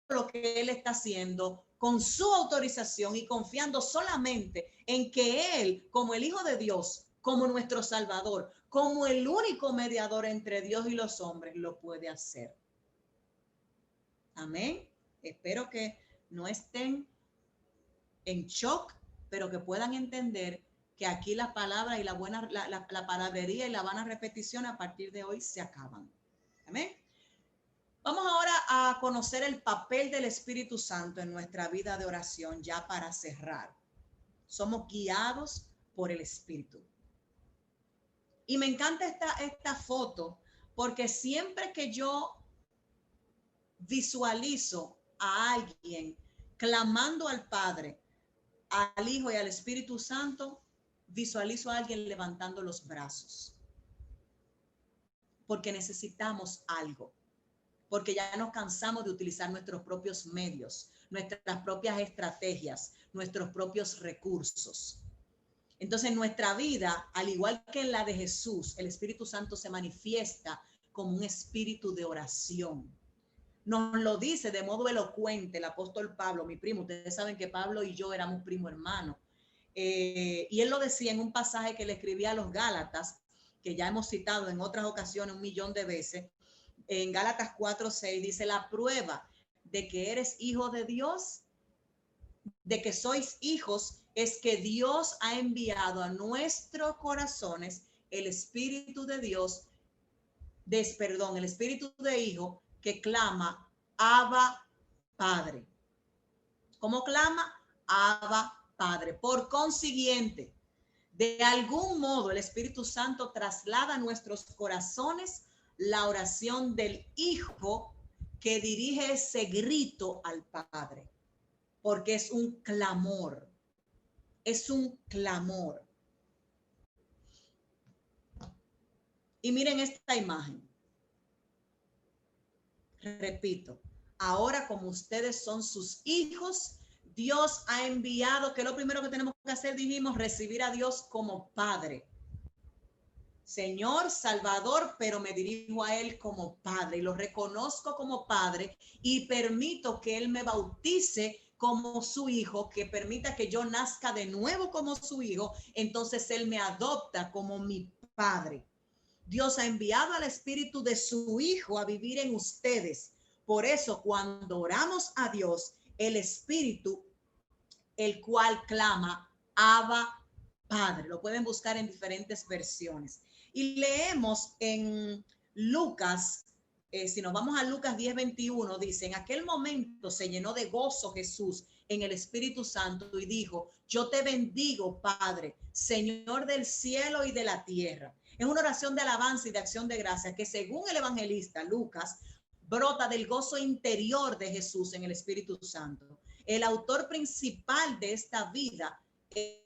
lo que Él está haciendo con su autorización y confiando solamente en que Él, como el Hijo de Dios, como nuestro Salvador, como el único mediador entre Dios y los hombres, lo puede hacer. Amén. Espero que no estén en shock, pero que puedan entender que aquí la palabra y la palabrería y la vana repetición a partir de hoy se acaban. Amén. Vamos ahora a conocer el papel del Espíritu Santo en nuestra vida de oración, ya para cerrar. Somos guiados por el Espíritu. Y me encanta esta foto, porque siempre que yo visualizo a alguien clamando al Padre, al Hijo y al Espíritu Santo, visualizo a alguien levantando los brazos. Porque necesitamos algo. Porque ya nos cansamos de utilizar nuestros propios medios, nuestras propias estrategias, nuestros propios recursos. Entonces, en nuestra vida, al igual que en la de Jesús, el Espíritu Santo se manifiesta como un espíritu de oración. Nos lo dice de modo elocuente el apóstol Pablo, mi primo. Ustedes saben que Pablo y yo éramos primo hermano. Y él lo decía en un pasaje que le escribía a los Gálatas, que ya hemos citado en otras ocasiones 1,000,000 de veces. En Gálatas 4:6 dice: la prueba de que eres hijo de Dios, de que sois hijos, es que Dios ha enviado a nuestros corazones el Espíritu de Dios, el Espíritu de Hijo que clama: Abba, Padre. ¿Cómo clama? Abba, Padre. Por consiguiente, de algún modo el Espíritu Santo traslada a nuestros corazones la oración del Hijo que dirige ese grito al Padre, porque es un clamor, es un clamor. Y miren esta imagen. Repito, ahora como ustedes son sus hijos, Dios ha enviado, que lo primero que tenemos que hacer, dijimos, recibir a Dios como Padre. Señor, Salvador, pero me dirijo a Él como Padre y lo reconozco como Padre y permito que Él me bautice como su hijo, que permita que yo nazca de nuevo como su hijo, entonces Él me adopta como mi Padre. Dios ha enviado al Espíritu de su Hijo a vivir en ustedes. Por eso, cuando oramos a Dios, el Espíritu, el cual clama, Abba, Padre. Lo pueden buscar en diferentes versiones. Y leemos en Lucas, si nos vamos a Lucas 10:21, dice: en aquel momento se llenó de gozo Jesús en el Espíritu Santo y dijo: yo te bendigo, Padre, Señor del cielo y de la tierra. Es una oración de alabanza y de acción de gracia que, según el evangelista Lucas, brota del gozo interior de Jesús en el Espíritu Santo. El autor principal de esta vida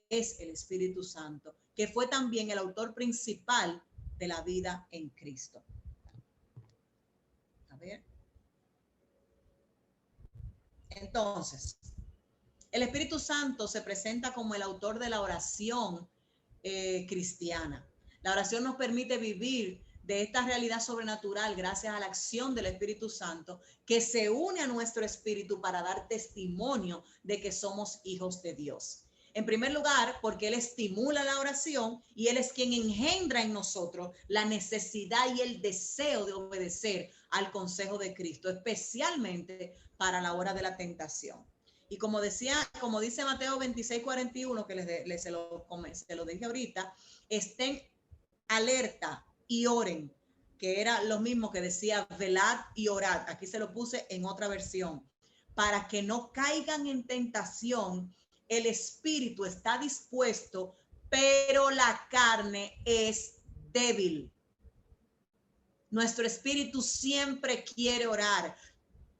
es el Espíritu Santo, que fue también el autor principal de la vida en Cristo. A ver. Entonces, el Espíritu Santo se presenta como el autor de la oración cristiana. La oración nos permite vivir de esta realidad sobrenatural gracias a la acción del Espíritu Santo, que se une a nuestro espíritu para dar testimonio de que somos hijos de Dios. En primer lugar, porque Él estimula la oración y Él es quien engendra en nosotros la necesidad y el deseo de obedecer al consejo de Cristo, especialmente para la hora de la tentación. Y como dice Mateo 26:41, que se lo dije ahorita, estén alerta y oren, que era lo mismo que decía velad y orad. Aquí se lo puse en otra versión. Para que no caigan en tentación, el espíritu está dispuesto, pero la carne es débil. Nuestro espíritu siempre quiere orar.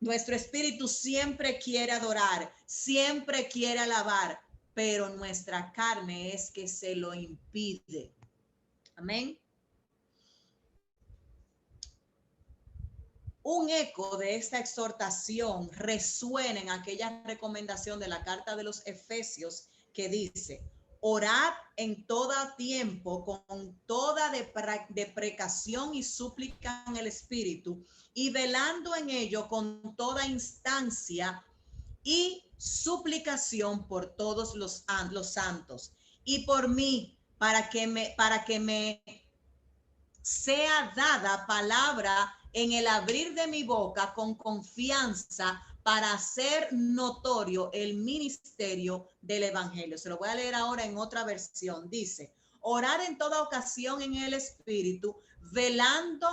Nuestro espíritu siempre quiere adorar, siempre quiere alabar, pero nuestra carne es que se lo impide. Amén. Un eco de esta exhortación resuena en aquella recomendación de la carta de los Efesios que dice: orad en todo tiempo con toda deprecación y súplica en el Espíritu, y velando en ello con toda instancia y suplicación por todos los santos y por mí, para que me sea dada palabra en el abrir de mi boca con confianza para hacer notorio el ministerio del evangelio. Se lo voy a leer ahora en otra versión. Dice: orar en toda ocasión en el Espíritu, velando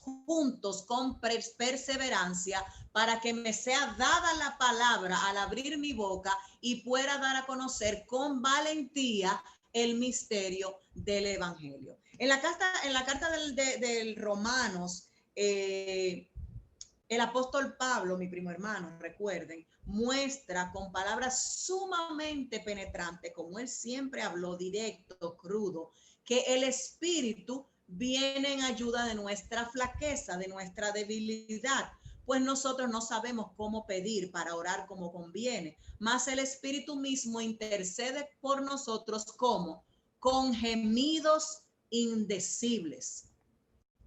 juntos con perseverancia, para que me sea dada la palabra al abrir mi boca y pueda dar a conocer con valentía el misterio del evangelio. En la carta del Romanos, el apóstol Pablo, mi primo hermano, recuerden, muestra con palabras sumamente penetrantes, como él siempre habló, directo, crudo, que el Espíritu viene en ayuda de nuestra flaqueza, de nuestra debilidad, pues nosotros no sabemos cómo pedir para orar como conviene, mas el Espíritu mismo intercede por nosotros como con gemidos indecibles.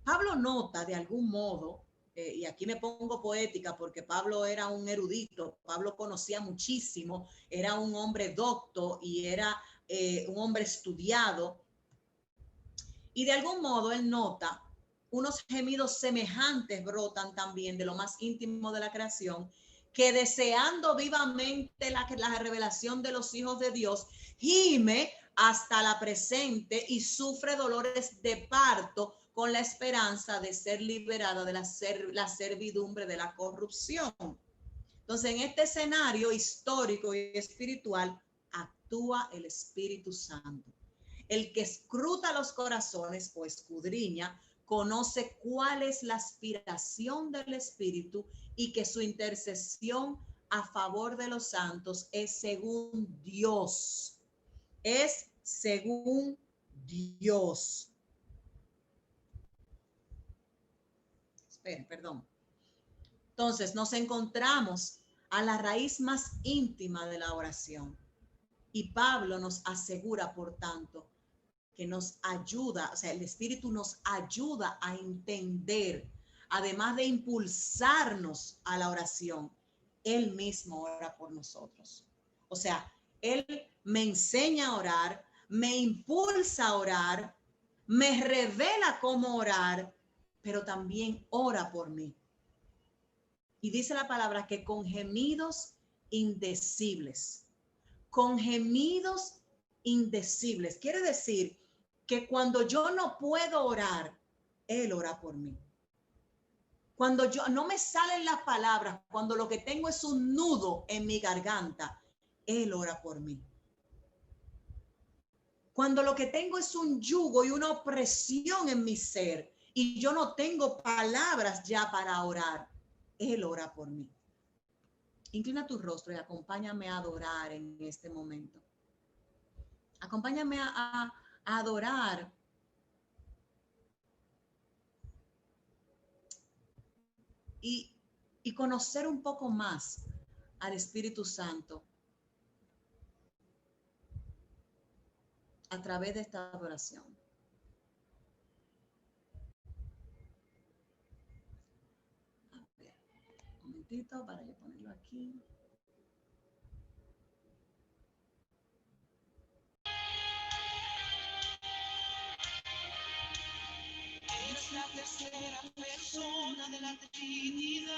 Pablo nota de algún modo, y aquí me pongo poética porque Pablo era un erudito, Pablo conocía muchísimo, era un hombre docto y era un hombre estudiado, y de algún modo él nota unos gemidos semejantes brotan también de lo más íntimo de la creación, que deseando vivamente la revelación de los hijos de Dios, gime hasta la presente y sufre dolores de parto con la esperanza de ser liberada de la servidumbre de la corrupción. Entonces, en este escenario histórico y espiritual, actúa el Espíritu Santo. El que escruta los corazones o escudriña, conoce cuál es la aspiración del Espíritu y que su intercesión a favor de los santos es según Dios. Es según Dios. Esperen, perdón. Entonces nos encontramos a la raíz más íntima de la oración. Y Pablo nos asegura, por tanto, que nos ayuda, o sea, el Espíritu nos ayuda a entender, además de impulsarnos a la oración, Él mismo ora por nosotros. O sea, Él me enseña a orar, me impulsa a orar, me revela cómo orar, pero también ora por mí. Y dice la palabra que con gemidos indecibles, con gemidos indecibles. Quiere decir que cuando yo no puedo orar, Él ora por mí. Cuando yo no me salen las palabras, cuando lo que tengo es un nudo en mi garganta, Él ora por mí. Cuando lo que tengo es un yugo y una opresión en mi ser y yo no tengo palabras ya para orar, Él ora por mí. Inclina tu rostro y acompáñame a adorar en este momento. Acompáñame a adorar y conocer un poco más al Espíritu Santo a través de esta adoración. A ver, un momentito para yo ponerlo aquí. Es la tercera persona de la Trinidad.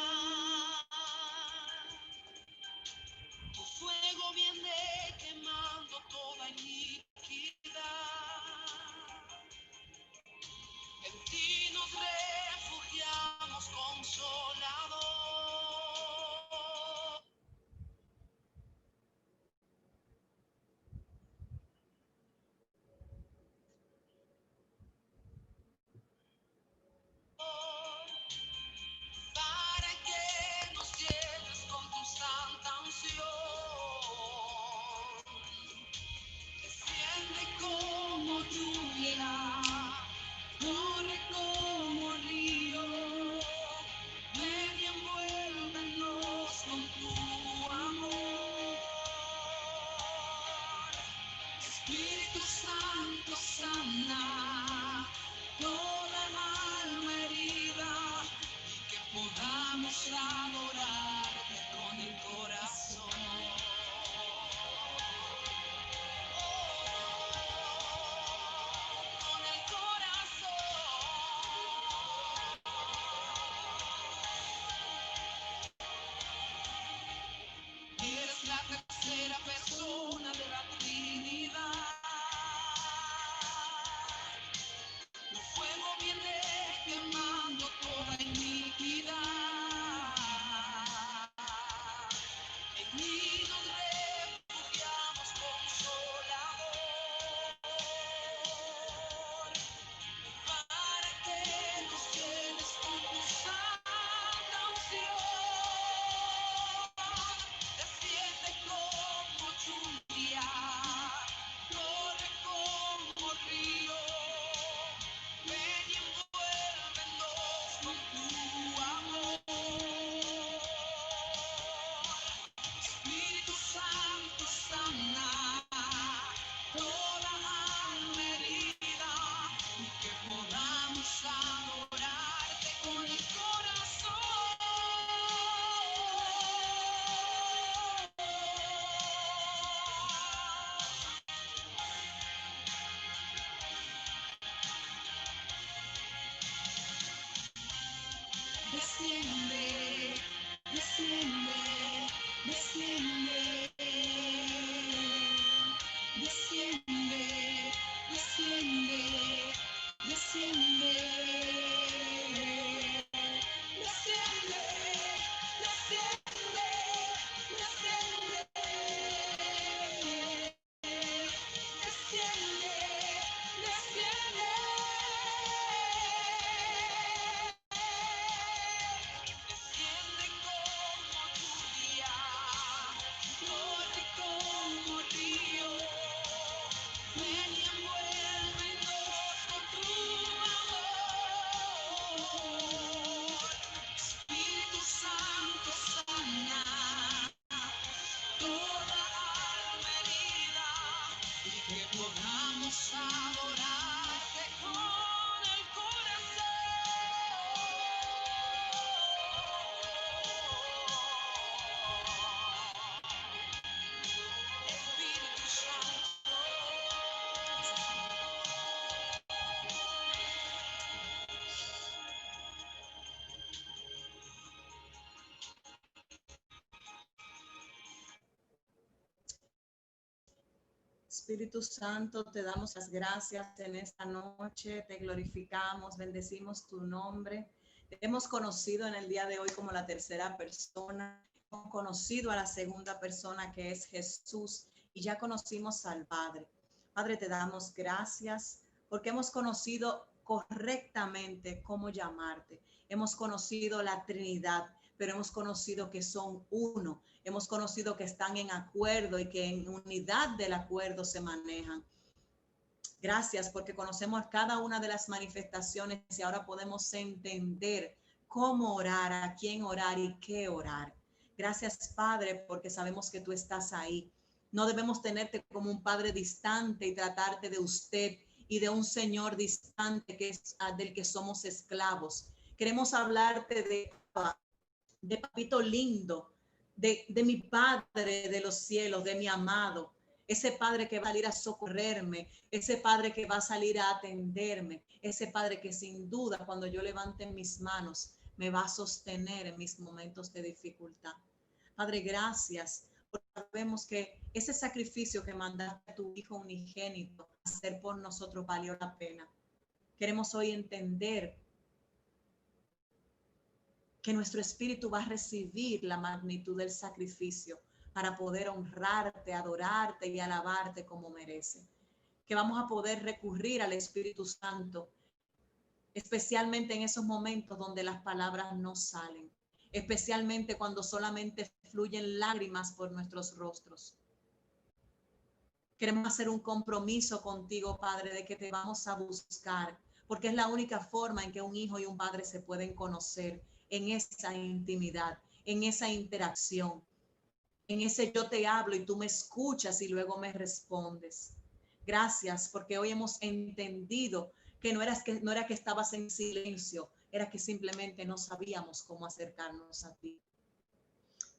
Espíritu Santo, te damos las gracias en esta noche, te glorificamos, bendecimos tu nombre. Te hemos conocido en el día de hoy como la tercera persona, hemos conocido a la segunda persona que es Jesús y ya conocimos al Padre. Padre, te damos gracias porque hemos conocido correctamente cómo llamarte. Hemos conocido la Trinidad, pero hemos conocido que son uno. Hemos conocido que están en acuerdo y que en unidad del acuerdo se manejan. Gracias porque conocemos cada una de las manifestaciones y ahora podemos entender cómo orar, a quién orar y qué orar. Gracias, Padre, porque sabemos que tú estás ahí. No debemos tenerte como un padre distante y tratarte de usted y de un señor distante que es del que somos esclavos. Queremos hablarte de papito lindo, de mi Padre de los cielos, de mi amado, ese Padre que va a salir a socorrerme, ese Padre que va a salir a atenderme, ese Padre que sin duda cuando yo levante mis manos me va a sostener en mis momentos de dificultad. Padre, gracias, porque sabemos que ese sacrificio que mandaste a tu Hijo unigénito a hacer por nosotros valió la pena. Queremos hoy entender que nuestro espíritu va a recibir la magnitud del sacrificio para poder honrarte, adorarte y alabarte como merece. Que vamos a poder recurrir al Espíritu Santo, especialmente en esos momentos donde las palabras no salen, especialmente cuando solamente fluyen lágrimas por nuestros rostros. Queremos hacer un compromiso contigo, Padre, de que te vamos a buscar, porque es la única forma en que un hijo y un padre se pueden conocer, en esa intimidad, en esa interacción, en ese yo te hablo y tú me escuchas y luego me respondes. Gracias, porque hoy hemos entendido que no era que estabas en silencio, era que simplemente no sabíamos cómo acercarnos a ti.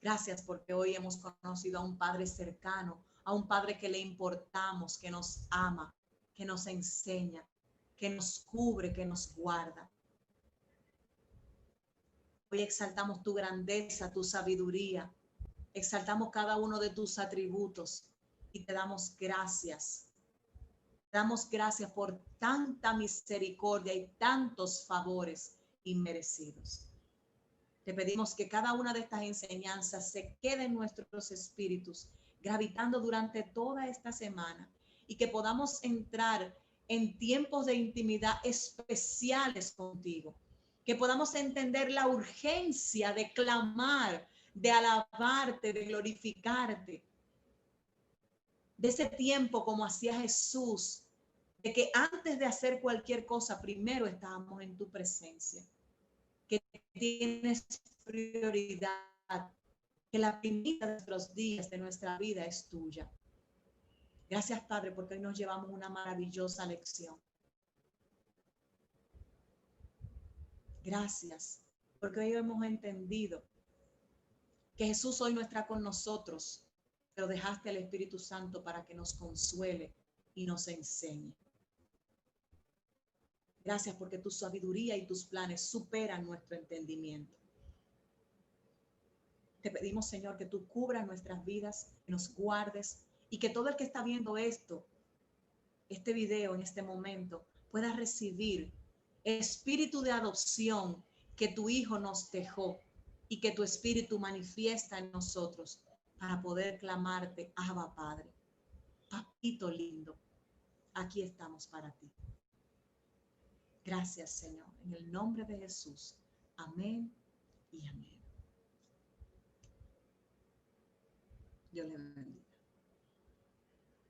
Gracias porque hoy hemos conocido a un Padre cercano, a un Padre que le importamos, que nos ama, que nos enseña, que nos cubre, que nos guarda. Hoy exaltamos tu grandeza, tu sabiduría, exaltamos cada uno de tus atributos y te damos gracias. Te damos gracias por tanta misericordia y tantos favores inmerecidos. Te pedimos que cada una de estas enseñanzas se quede en nuestros espíritus, gravitando durante toda esta semana y que podamos entrar en tiempos de intimidad especiales contigo, que podamos entender la urgencia de clamar, de alabarte, de glorificarte, de ese tiempo como hacía Jesús, de que antes de hacer cualquier cosa, primero estábamos en tu presencia, que tienes prioridad, que la primera de nuestros días, de nuestra vida es tuya. Gracias, Padre, porque hoy nos llevamos una maravillosa lección. Gracias, porque hoy hemos entendido que Jesús hoy no está con nosotros, pero dejaste al Espíritu Santo para que nos consuele y nos enseñe. Gracias porque tu sabiduría y tus planes superan nuestro entendimiento. Te pedimos, Señor, que tú cubras nuestras vidas, que nos guardes y que todo el que está viendo este video en este momento, pueda recibir el espíritu de adopción que tu Hijo nos dejó y que tu espíritu manifiesta en nosotros para poder clamarte, Abba Padre, papito lindo, aquí estamos para ti. Gracias, Señor, en el nombre de Jesús. Amén y amén. Dios le bendiga.